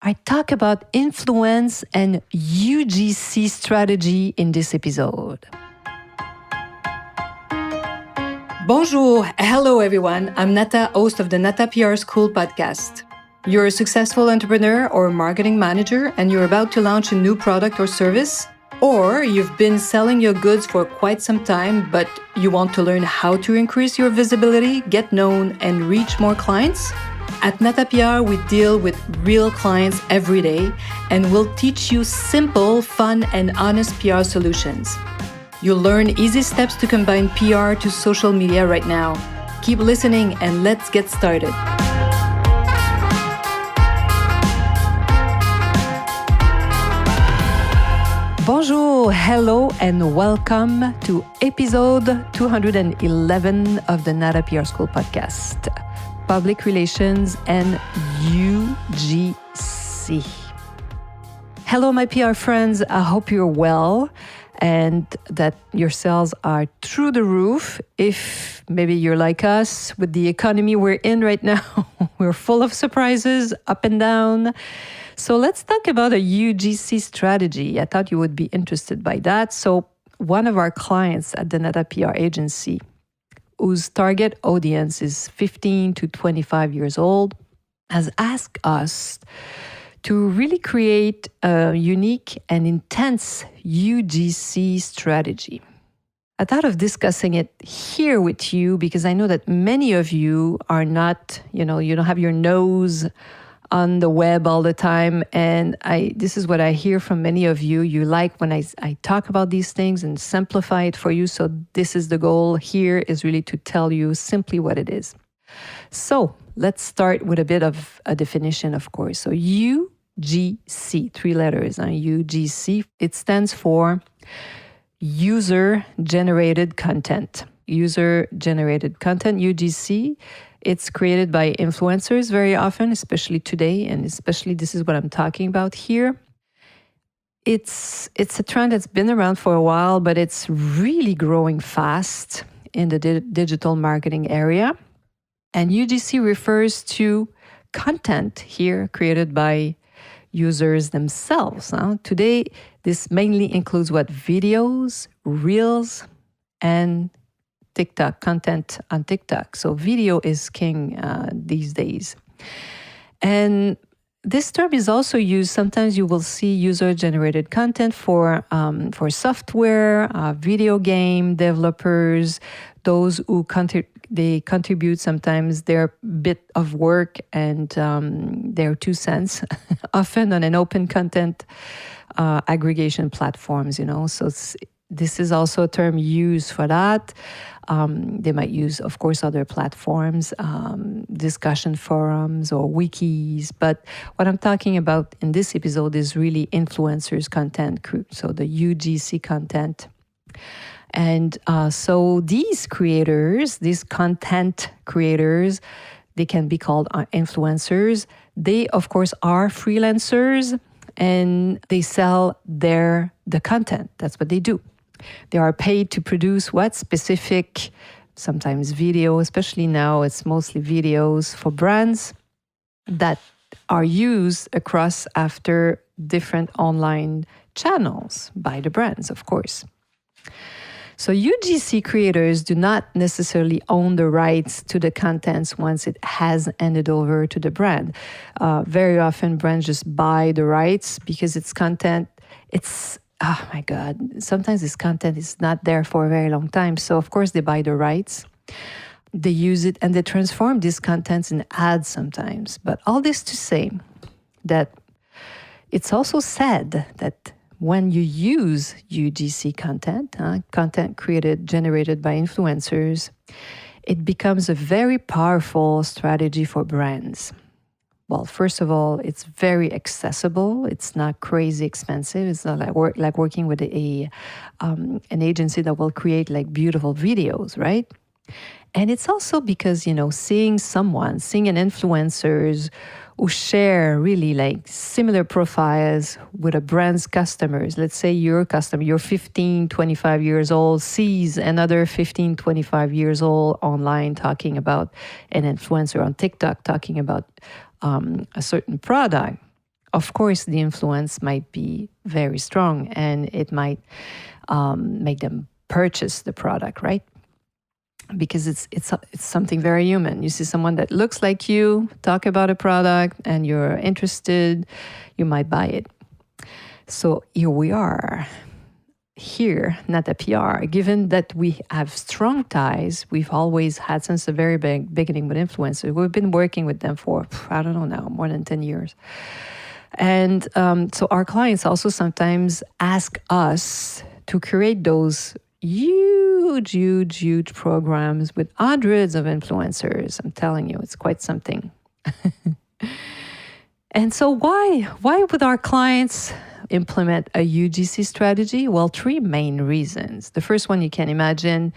I talk about influence and UGC strategy in this episode. Bonjour, hello everyone. I'm NATA, host of the NATA PR School podcast. You're a successful entrepreneur or marketing manager and you're about to launch a new product or service, or you've been selling your goods for quite some time, but you want to learn how to increase your visibility, get known, and reach more clients? At NATA PR, we deal with real clients every day, and we'll teach you simple, fun, and honest PR solutions. You'll learn easy steps to combine PR to social media right now. Keep listening and let's get started. Bonjour, hello, and welcome to episode 211 of the NATA PR School podcast, Public Relations and UGC. Hello, my PR friends. I hope you're well and that your sales are through the roof. If maybe you're like us with the economy we're in right now, we're full of surprises up and down. So let's talk about a UGC strategy. I thought you would be interested by that. So one of our clients at the NATA PR agency, whose target audience is 15 to 25 years old, has asked us to really create a unique and intense UGC strategy. I thought of discussing it here with you because I know that many of you are not, you don't have your nose on the web all the time. And this is what I hear from many of you. You like when I talk about these things and simplify it for you. So this is the goal here, is really to tell you simply what it is. So let's start with a bit of a definition, of course. So UGC, 3 letters, UGC, it stands for user-generated content. User-generated content, UGC, it's created by influencers very often, especially today, and especially this is what I'm talking about here. It's a trend that's been around for a while, but it's really growing fast in the digital marketing area. And UGC refers to content here created by users themselves. Today, this mainly includes videos, reels, and TikTok, content on TikTok. So video is king these days. And this term is also used, sometimes you will see user-generated content for software, video game developers, those who contribute sometimes their bit of work and their 2 cents, often on an open content aggregation platforms, So this is also a term used for that. They might use, of course, other platforms, discussion forums or wikis. But what I'm talking about in this episode is really influencers content, so the UGC content. And so these creators, these content creators, they can be called influencers. They, of course, are freelancers and they sell the content. That's what they do. They are paid to produce specific, sometimes video, especially now it's mostly videos for brands that are used across after different online channels by the brands, of course. So UGC creators do not necessarily own the rights to the contents once it has ended over to the brand. Very often brands just buy the rights because it's content. Oh my God, sometimes this content is not there for a very long time. So of course they buy the rights, they use it and they transform these contents in ads sometimes. But all this to say that it's also said that when you use UGC content, content generated by influencers, it becomes a very powerful strategy for brands. Well, first of all, it's very accessible. It's not crazy expensive. It's not like working with an agency that will create beautiful videos, right? And it's also because, seeing an influencers who share really similar profiles with a brand's customers. Let's say your customer, you're 15, 25 years old, sees another 15, 25 years old online talking about an influencer on TikTok, talking about a certain product. of course, the influence might be very strong and it might make them purchase the product, right? Because it's something very human. You see someone that looks like you, talk about a product, and you're interested, you might buy it. So here we are. Here, NATA PR, given that we have strong ties, we've always had since the very beginning with influencers. We've been working with them for, I don't know now, more than 10 years. And so our clients also sometimes ask us to create those huge programs with hundreds of influencers. I'm telling you, it's quite something. And so why would our clients implement a UGC strategy? Well, three main reasons. The first one you can imagine,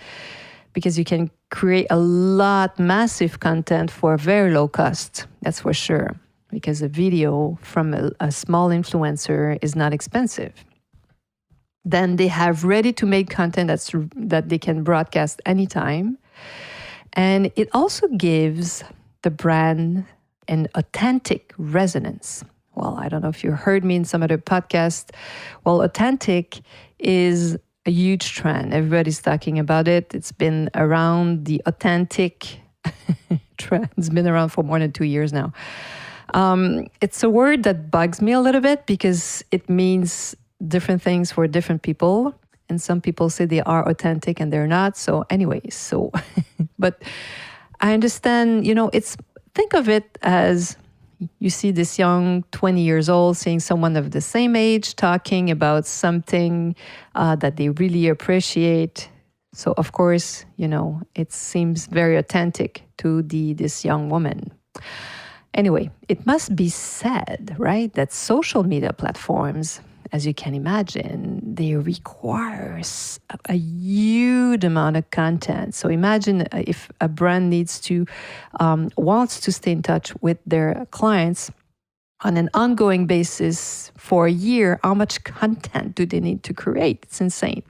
because you can create a lot, massive content for very low cost. That's for sure. Because a video from a small influencer is not expensive. Then they have ready-to-make content that they can broadcast anytime. And it also gives the brand an authentic resonance. Well, I don't know if you heard me in some other podcast. Well, authentic is a huge trend. Everybody's talking about it. It's been around, the authentic trend. It's been around for more than 2 years now. It's a word that bugs me a little bit because it means different things for different people. And some people say they are authentic and they're not. So anyways, but I understand, think of it as you see this young 20 years old seeing someone of the same age talking about something that they really appreciate. So of course, it seems very authentic to this young woman. Anyway, it must be said, right, that social media platforms, as you can imagine, they require a huge amount of content. So imagine if a brand wants to stay in touch with their clients on an ongoing basis for a year, how much content do they need to create? It's insane.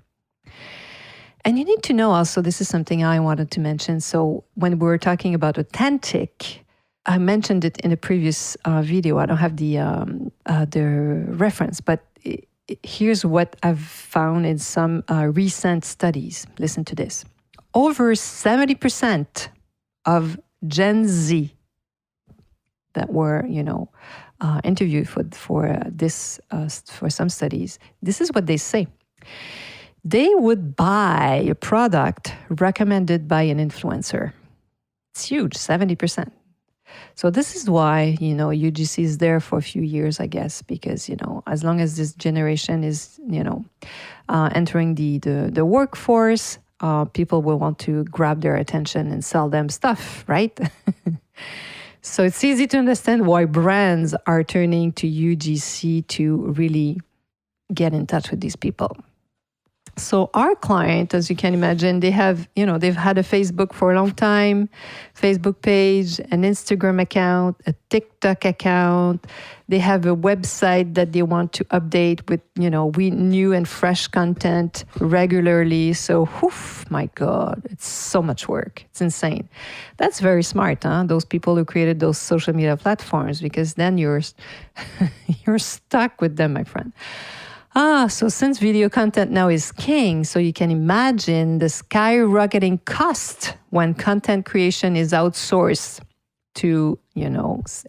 And you need to know also, this is something I wanted to mention. So when we're talking about authentic, I mentioned it in a previous video. I don't have the reference, but here's what I've found in some recent studies. Listen to this. Over 70% of Gen Z that were, interviewed for some studies, this is what they say. They would buy a product recommended by an influencer. It's huge, 70%. So this is why, UGC is there for a few years, I guess, because, as long as this generation is, entering the workforce, people will want to grab their attention and sell them stuff, right? So it's easy to understand why brands are turning to UGC to really get in touch with these people. So our client, as you can imagine, they've had a Facebook for a long time, Facebook page, an Instagram account, a TikTok account. They have a website that they want to update with, new and fresh content regularly. So, my God, it's so much work. It's insane. That's very smart, huh? Those people who created those social media platforms, because then you're stuck with them, my friend. So since video content now is king, so you can imagine the skyrocketing cost when content creation is outsourced to,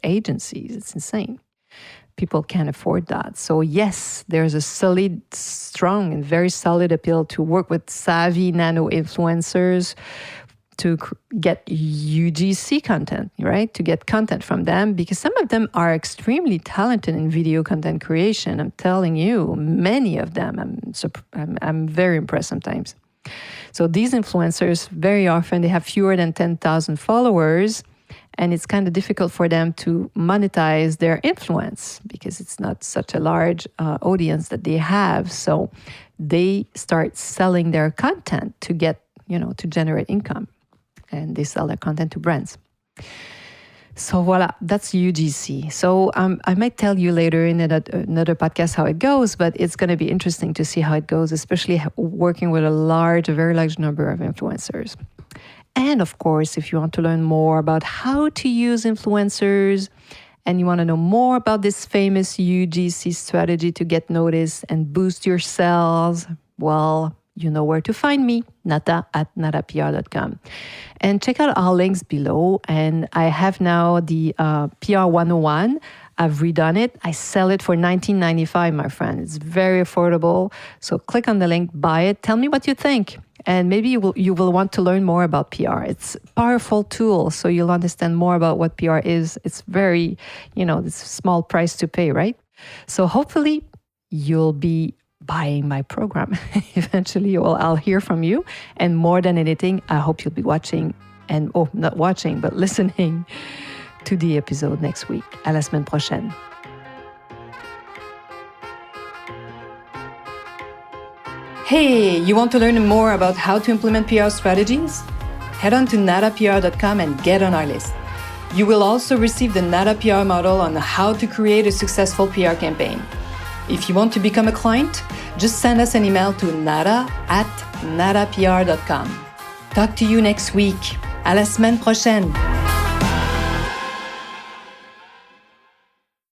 agencies. It's insane. People can't afford that. So yes, there's a strong and very solid appeal to work with savvy nano influencers to get UGC content, right? To get content from them, because some of them are extremely talented in video content creation. I'm telling you, many of them. I'm very impressed sometimes. So these influencers, very often, they have fewer than 10,000 followers, and it's kind of difficult for them to monetize their influence because it's not such a large audience that they have. So they start selling their content to get, to generate income. And they sell their content to brands. So voila, that's UGC. So I might tell you later in another podcast how it goes, but it's going to be interesting to see how it goes, especially working with a very large number of influencers. And of course, if you want to learn more about how to use influencers and you want to know more about this famous UGC strategy to get noticed and boost your sales, well, you know where to find me, nata@natapr.com. And check out our links below. And I have now the PR 101. I've redone it. I sell it for $19.95, my friend. It's very affordable. So click on the link, buy it. Tell me what you think. And maybe you will want to learn more about PR. It's a powerful tool, so you'll understand more about what PR is. It's very, it's a small price to pay, right? So hopefully you'll be buying my program. Eventually, I'll hear from you. And more than anything, I hope you'll be watching and, not watching, but listening to the episode next week. À la semaine prochaine. Hey, you want to learn more about how to implement PR strategies? Head on to natapr.com and get on our list. You will also receive the NATA PR model on how to create a successful PR campaign. If you want to become a client, just send us an email to nata@natapr.com. Talk to you next week. À la semaine prochaine.